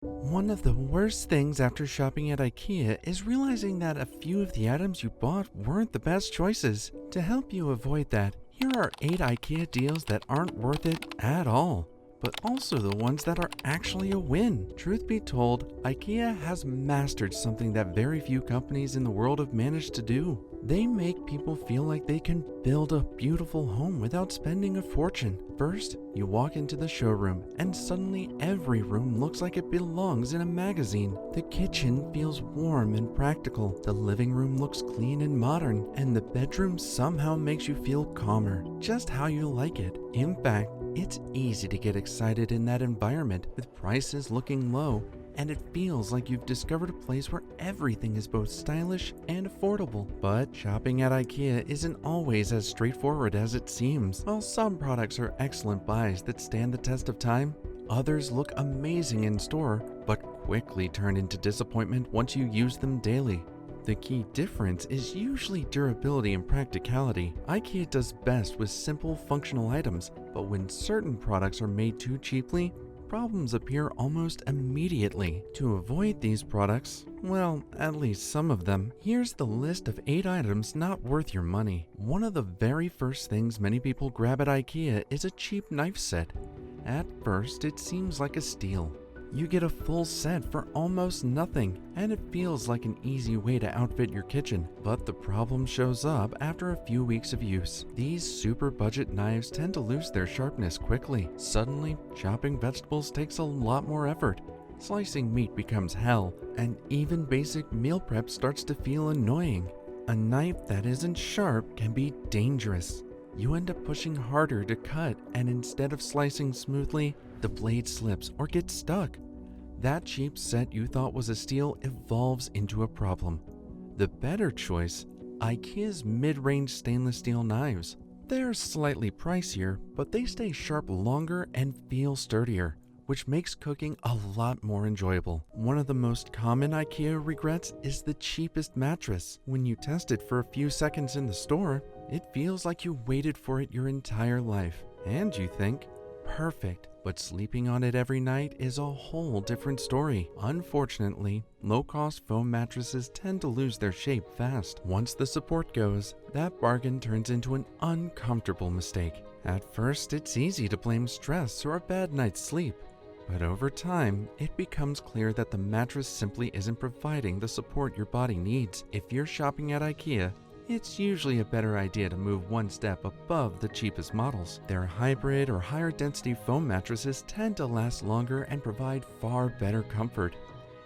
One of the worst things after shopping at IKEA is realizing that a few of the items you bought weren't the best choices. To help you avoid that, here are 8 IKEA deals that aren't worth it at all, but also the ones that are actually a win. Truth be told, IKEA has mastered something that very few companies in the world have managed to do. They make people feel like they can build a beautiful home without spending a fortune. First, you walk into the showroom and suddenly every room looks like it belongs in a magazine. The kitchen feels warm and practical, the living room looks clean and modern, and the bedroom somehow makes you feel calmer, just how you like it. In fact, it's easy to get excited in that environment with prices looking low, and it feels like you've discovered a place where everything is both stylish and affordable. But shopping at IKEA isn't always as straightforward as it seems. While some products are excellent buys that stand the test of time, others look amazing in store but quickly turn into disappointment once you use them daily. The key difference is usually durability and practicality. IKEA does best with simple, functional items, but when certain products are made too cheaply, problems appear almost immediately. To avoid these products, well, at least some of them, here's the list of 8 items not worth your money. One of the very first things many people grab at IKEA is a cheap knife set. At first, it seems like a steal. You get a full set for almost nothing, and it feels like an easy way to outfit your kitchen. But the problem shows up after a few weeks of use. These super budget knives tend to lose their sharpness quickly. Suddenly, chopping vegetables takes a lot more effort. Slicing meat becomes hell, and even basic meal prep starts to feel annoying. A knife that isn't sharp can be dangerous. You end up pushing harder to cut, and instead of slicing smoothly, the blade slips or gets stuck. That cheap set you thought was a steal evolves into a problem. The better choice, IKEA's mid-range stainless steel knives. They're slightly pricier, but they stay sharp longer and feel sturdier, which makes cooking a lot more enjoyable. One of the most common IKEA regrets is the cheapest mattress. When you test it for a few seconds in the store, it feels like you waited for it your entire life. And you think, perfect. But sleeping on it every night is a whole different story. Unfortunately, low-cost foam mattresses tend to lose their shape fast. Once the support goes, that bargain turns into an uncomfortable mistake. At first, it's easy to blame stress or a bad night's sleep. But over time, it becomes clear that the mattress simply isn't providing the support your body needs. If you're shopping at IKEA, it's usually a better idea to move one step above the cheapest models. Their hybrid or higher density foam mattresses tend to last longer and provide far better comfort.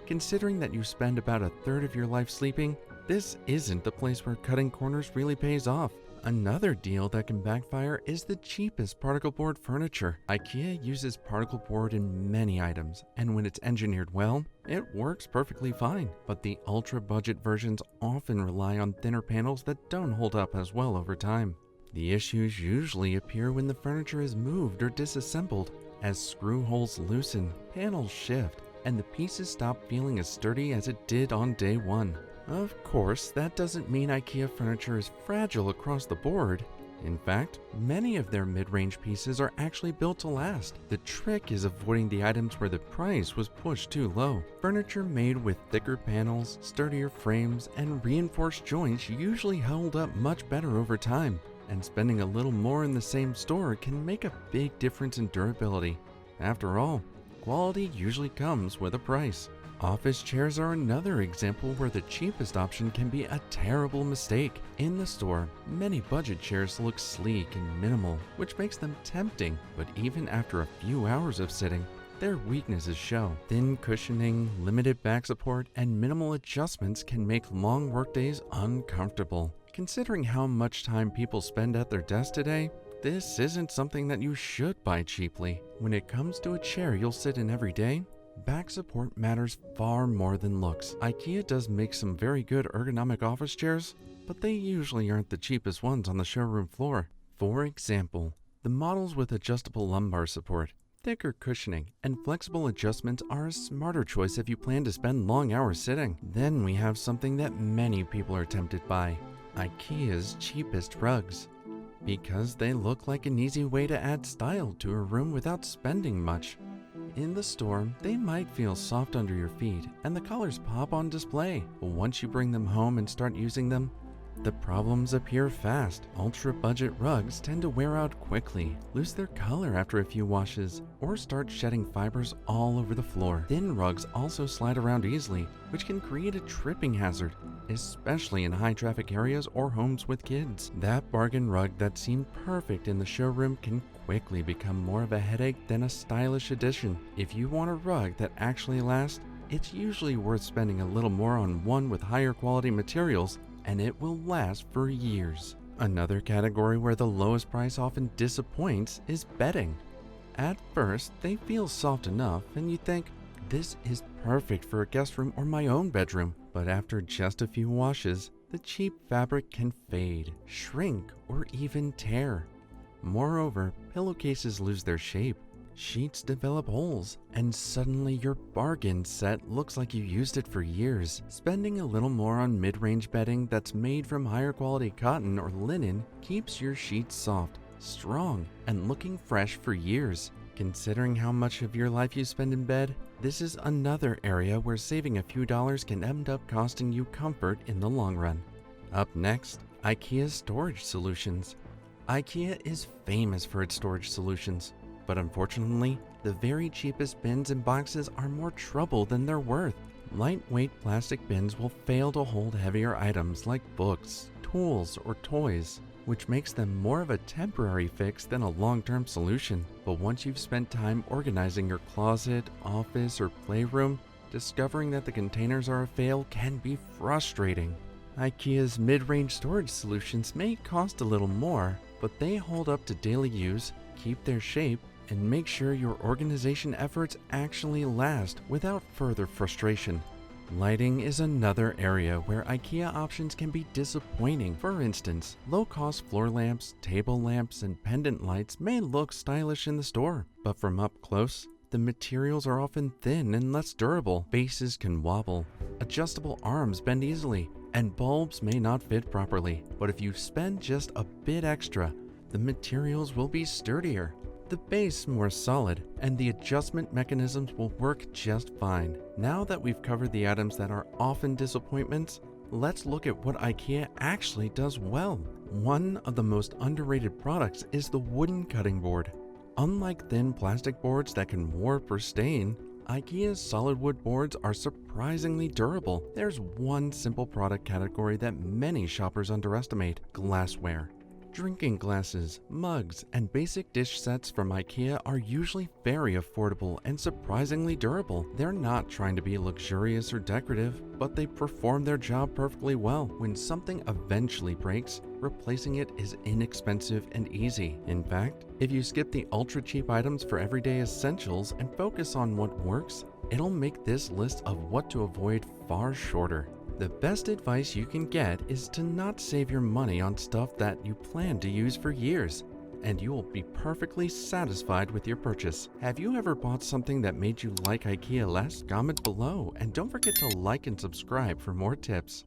Considering that you spend about a third of your life sleeping, this isn't the place where cutting corners really pays off. Another deal that can backfire is the cheapest particle board furniture. IKEA uses particle board in many items, and when it's engineered well, it works perfectly fine. But the ultra-budget versions often rely on thinner panels that don't hold up as well over time. The issues usually appear when the furniture is moved or disassembled. As screw holes loosen, panels shift, and the pieces stop feeling as sturdy as it did on day one. Of course, that doesn't mean IKEA furniture is fragile across the board. In fact, many of their mid-range pieces are actually built to last. The trick is avoiding the items where the price was pushed too low. Furniture made with thicker panels, sturdier frames, and reinforced joints usually hold up much better over time, and spending a little more in the same store can make a big difference in durability. After all, quality usually comes with a price. Office chairs are another example where the cheapest option can be a terrible mistake. In the store, many budget chairs look sleek and minimal, which makes them tempting, but even after a few hours of sitting, their weaknesses show. Thin cushioning, limited back support, and minimal adjustments can make long workdays uncomfortable. Considering how much time people spend at their desk today, this isn't something that you should buy cheaply. When it comes to a chair you'll sit in every day, back support matters far more than looks. IKEA does make some very good ergonomic office chairs, but they usually aren't the cheapest ones on the showroom floor. For example, the models with adjustable lumbar support, thicker cushioning, and flexible adjustments are a smarter choice if you plan to spend long hours sitting. Then we have something that many people are tempted by, IKEA's cheapest rugs. Because they look like an easy way to add style to a room without spending much. In the store, they might feel soft under your feet and the colors pop on display, but once you bring them home and start using them, the problems appear fast. Ultra-budget rugs tend to wear out quickly, lose their color after a few washes, or start shedding fibers all over the floor. Thin rugs also slide around easily, which can create a tripping hazard, especially in high-traffic areas or homes with kids. That bargain rug that seemed perfect in the showroom can quickly become more of a headache than a stylish addition. If you want a rug that actually lasts, it's usually worth spending a little more on one with higher quality materials, and it will last for years. Another category where the lowest price often disappoints is bedding. At first, they feel soft enough and you think, this is perfect for a guest room or my own bedroom. But after just a few washes, the cheap fabric can fade, shrink, or even tear. Moreover, pillowcases lose their shape, sheets develop holes, and suddenly your bargain set looks like you used it for years. Spending a little more on mid-range bedding that's made from higher quality cotton or linen keeps your sheets soft, strong, and looking fresh for years. Considering how much of your life you spend in bed, this is another area where saving a few dollars can end up costing you comfort in the long run. Up next, IKEA storage solutions. IKEA is famous for its storage solutions, but unfortunately, the very cheapest bins and boxes are more trouble than they're worth. Lightweight plastic bins will fail to hold heavier items like books, tools, or toys, which makes them more of a temporary fix than a long-term solution. But once you've spent time organizing your closet, office, or playroom, discovering that the containers are a fail can be frustrating. IKEA's mid-range storage solutions may cost a little more, but they hold up to daily use, keep their shape, and make sure your organization efforts actually last without further frustration. Lighting is another area where IKEA options can be disappointing. For instance, low-cost floor lamps, table lamps, and pendant lights may look stylish in the store, but from up close, the materials are often thin and less durable. Bases can wobble, adjustable arms bend easily, and bulbs may not fit properly. But if you spend just a bit extra, the materials will be sturdier, the base more solid, and the adjustment mechanisms will work just fine. Now that we've covered the items that are often disappointments, let's look at what IKEA actually does well. One of the most underrated products is the wooden cutting board. Unlike thin plastic boards that can warp or stain, IKEA's solid wood boards are surprisingly durable. There's one simple product category that many shoppers underestimate: glassware. Drinking glasses, mugs, and basic dish sets from IKEA are usually very affordable and surprisingly durable. They're not trying to be luxurious or decorative, but they perform their job perfectly well. When something eventually breaks, replacing it is inexpensive and easy. In fact, if you skip the ultra-cheap items for everyday essentials and focus on what works, it'll make this list of what to avoid far shorter. The best advice you can get is to not save your money on stuff that you plan to use for years, and you will be perfectly satisfied with your purchase. Have you ever bought something that made you like IKEA less? Comment below, and don't forget to like and subscribe for more tips.